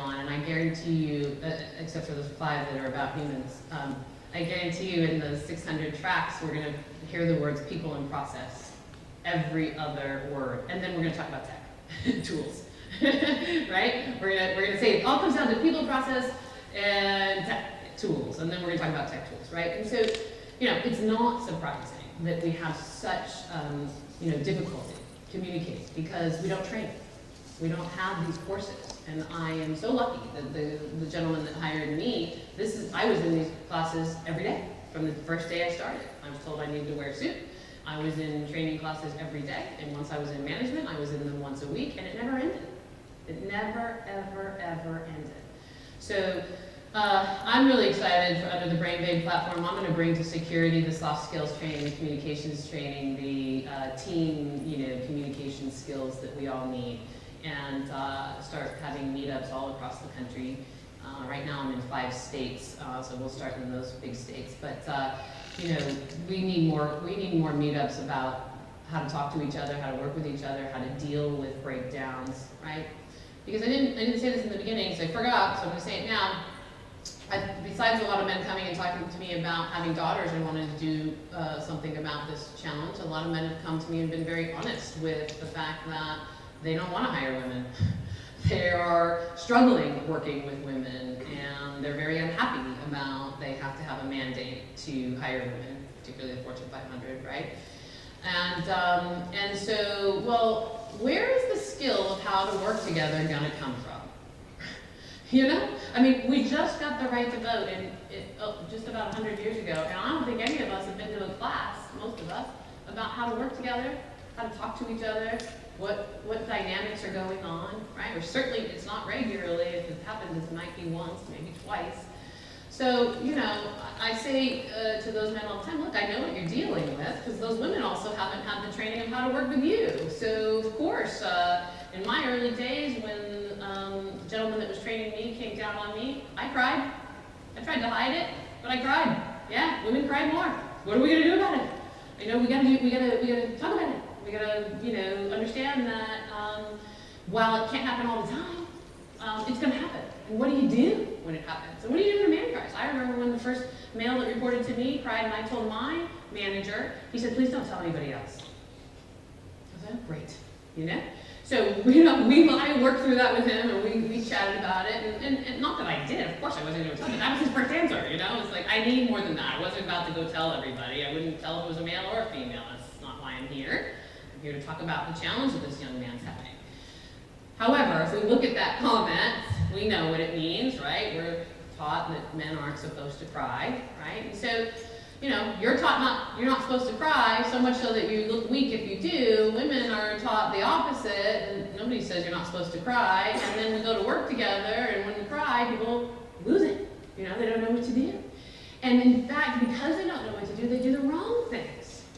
And I guarantee you, except for those 5 that are about humans, I guarantee you in those 600 tracks, we're going to hear the words people and process, every other word. And then we're going to talk about tech, tools, right? We're going to say it all comes down to people, process, and tech, tools. And then we're going to talk about tech tools, right? And so, it's not surprising that we have such, difficulty communicating because we don't train. We don't have these courses. And I am so lucky that the gentleman that hired me, I was in these classes every day from the first day I started. I was told I needed to wear a suit. I was in training classes every day, and once I was in management, I was in them once a week, and it never ended. It never, ever, ever ended. So I'm really excited under the Brain Babe platform. I'm going to bring to security the soft skills training, the communications training, the team, communication skills that we all need, and start having meetups all across the country. Right now I'm in 5 states, so we'll start in those big states. But we need more meetups about how to talk to each other, how to work with each other, how to deal with breakdowns, right? Because I didn't say this in the beginning, so I forgot, so I'm going to say it now. Besides a lot of men coming and talking to me about having daughters and wanting to do something about this challenge, a lot of men have come to me and been very honest with the fact that they don't want to hire women. They are struggling working with women, and they're very unhappy about they have to have a mandate to hire women, particularly the Fortune 500, right? And so, well, where is the skill of how to work together going to come from? I mean, we just got the right to vote just about 100 years ago, and I don't think any of us have been to a class, most of us, about how to work together, how to talk to each other, what dynamics are going on, right? Or certainly it's not regularly. If it happens, it might be once, maybe twice. So, I say to those men all the time, look, I know what you're dealing with, because those women also haven't had the training of how to work with you. So, of course, in my early days, when the gentleman that was training me came down on me, I cried. I tried to hide it, but I cried. Yeah, women cried more. What are we going to do about it? We gotta talk about it. We gotta, understand that while it can't happen all the time, it's gonna happen. And what do you do when it happens? And what do you do when a man cries? I remember when the first male that reported to me cried, and I told my manager, he said, please don't tell anybody else. I said, great, So, I worked through that with him, and we chatted about it, and not that I did, of course I wasn't going to tell him, that was his first answer, It's like, I need more than that. I wasn't about to go tell everybody. I wouldn't tell if it was a male or a female. That's not why I'm here. I'm here to talk about the challenge that this young man's having. However, if we look at that comment, we know what it means, right? We're taught that men aren't supposed to cry, right? And so, you're taught you're not supposed to cry, so much so that you look weak if you do. Women are taught the opposite, and nobody says you're not supposed to cry. And then we go to work together, and when you cry, people lose it. They don't know what to do. And in fact, because they don't know what to do, they do the wrong